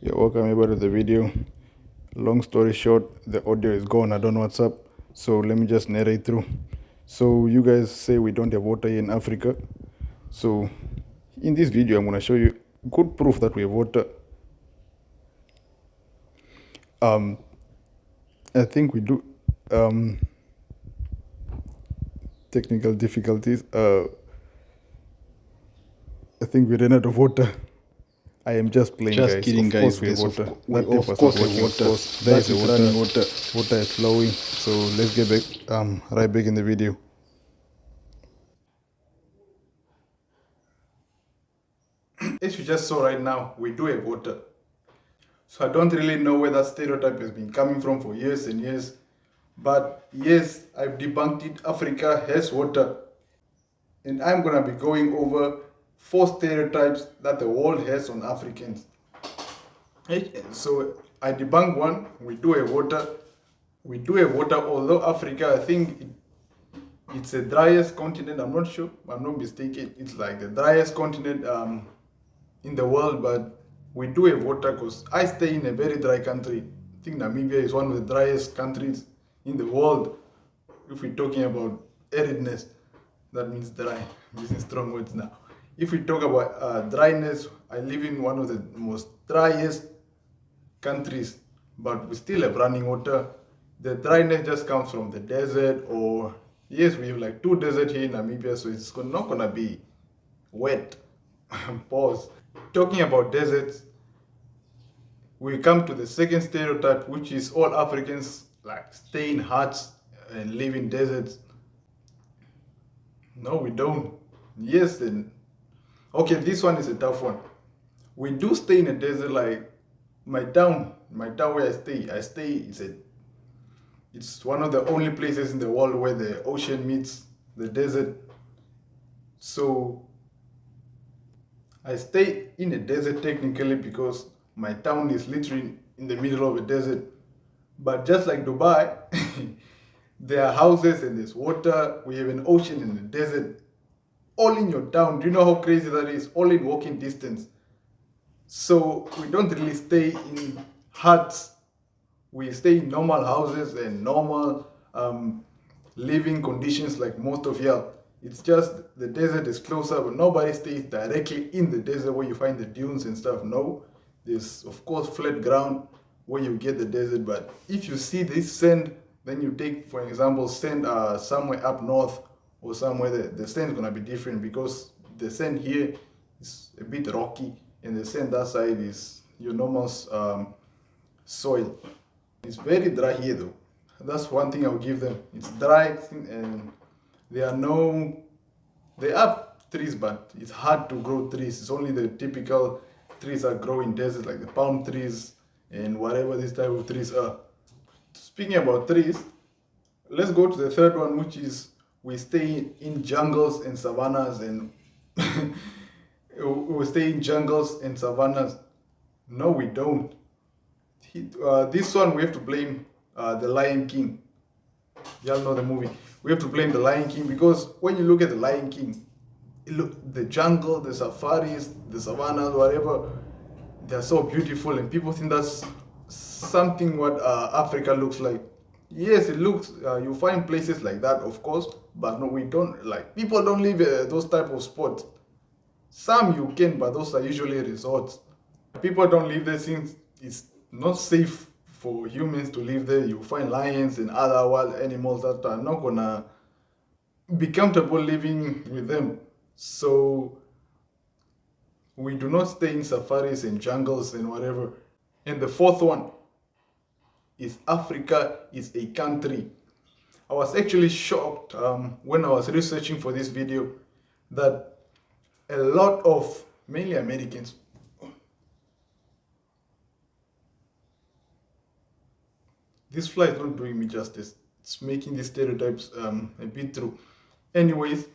Yeah, welcome everybody to the video. Long story short, the audio is gone. I don't know what's up. So let me just narrate through. So you guys say we don't have water here in Africa. So in this video, I'm gonna show you good proof that we have water. Um, I think we do. Um, Technical difficulties. I think we ran out of water. I am just playing, Just guys. kidding, Of course guys. we have This water. we That tape of was not course have working. Of water. course, there That is the is water. running water. Water is flowing. So let's get back. Right back in the video. As you just saw right now, we do have water. So I don't really know where that stereotype has been coming from for years and years. But yes, I've debunked it. Africa has water. And I'm going to be going over 4 stereotypes that the world has on Africans. So I debunk one. We do have water. We do have water, although Africa, I think it's the driest continent. I'm not sure. I'm not mistaken. It's like the driest continent in the world, but we do have water because I stay in a very dry country. I think Namibia is one of the driest countries in the world. If we're talking about aridness, that means dry. I'm using strong words now. If we talk about dryness, I live in one of the most driest countries, but we still have running water. The dryness just comes from the desert, or yes, we have like 2 deserts here in Namibia, so it's not gonna be wet. Pause. Talking about deserts, we come to the second stereotype, which is all Africans like stay in huts and live in deserts. No, we don't. Yes, then. Okay, this one is a tough one. We do stay in a desert, like my town where I stay. It's one of the only places in the world where the ocean meets the desert. So I stay in a desert technically because my town is literally in the middle of a desert. But just like Dubai, there are houses and there's water. We have an ocean and a desert all in your town. Do you know how crazy that is? All in walking distance. So we don't really stay in huts. We stay in normal houses and normal living conditions like most of y'all. It's just the desert is closer, but nobody stays directly in the desert where you find the dunes and stuff. No, there's of course flat ground where you get the desert. But if you see this sand, then you take, for example, sand somewhere up north or somewhere, the sand is gonna be different because the sand here is a bit rocky, and the sand that side is your normal soil. It's very dry here though. That's one thing I'll give them. It's dry and there are no, there are trees, but it's hard to grow trees. It's only the typical trees that grow in deserts, like the palm trees and whatever this type of trees are. Speaking about trees, let's go to the third one, which is we stay in jungles and savannas and we stay in jungles and savannas. No, we don't. This one we have to blame the Lion King. Y'all know the movie. We have to blame the Lion King because when you look at the Lion King, the jungle, the safaris, the savannas, whatever, they're so beautiful, and people think that's something what Africa looks like. Yes, it looks. You find places like that, of course, but no, we don't. Like people don't live those type of spots. Some you can, but those are usually resorts. People don't live there since it's not safe for humans to live there. You find lions and other wild animals that are not gonna be comfortable living with them. So we do not stay in safaris and jungles and whatever. And the fourth one is Africa is a country. I was actually shocked when I was researching for this video that a lot of mainly Americans. This fly is not doing me justice. It's making these stereotypes a bit true. Anyways,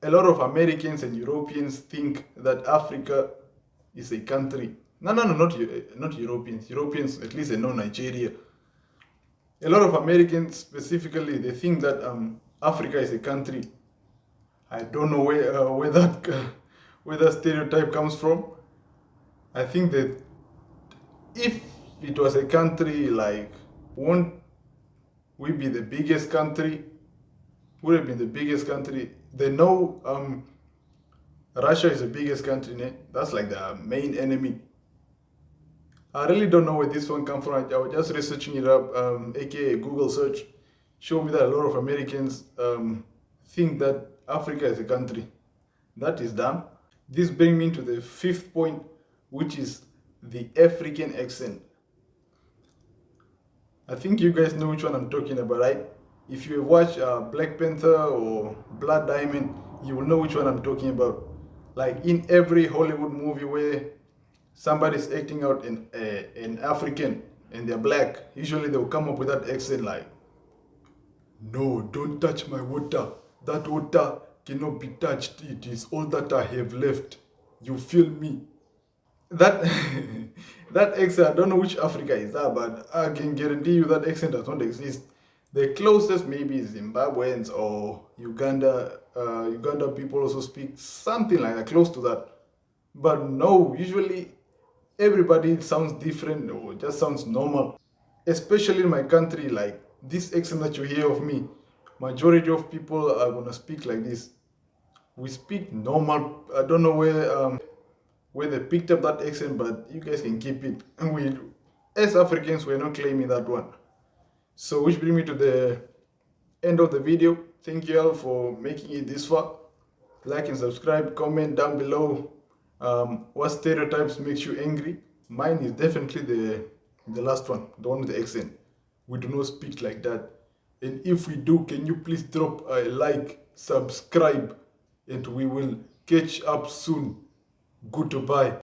a lot of Americans and Europeans think that Africa is a country. No, no, no, not Europeans. Europeans, at least they know Nigeria. A lot of Americans specifically, they think that Africa is a country. I don't know where that stereotype comes from. I think that if it was a country like, won't we be the biggest country? Would have been the biggest country. They know Russia is the biggest country, ne? That's like the main enemy. I really don't know where this one come from. I was just researching it up, aka Google search. Show me that a lot of Americans think that Africa is a country. That is dumb. This brings me to the fifth point, which is the African accent. I think you guys know which one I'm talking about, right? If you have watched Black Panther or Blood Diamond, you will know which one I'm talking about. Like in every Hollywood movie where somebody's acting out an African and they're black, usually they'll come up with that accent like, "No, don't touch my water. That water cannot be touched. It is all that I have left. You feel me?" That that accent, I don't know which Africa is that, but I can guarantee you that accent does not exist. The closest maybe is Zimbabweans or Uganda. Uganda people also speak something like that, close to that. But no, usually everybody sounds different or just sounds normal. Especially in my country, like this accent that you hear of me, majority of people are gonna speak like this. We speak normal. I don't know where they picked up that accent, but you guys can keep it. And we, as Africans, we're not claiming that one. So, which brings me to the end of the video. Thank you all for making it this far. Like and subscribe, comment down below what stereotypes makes you angry. Mine is definitely the last one, the one with the accent. We do not speak like that. And if we do, can you please drop a like, subscribe, and we will catch up soon. Goodbye.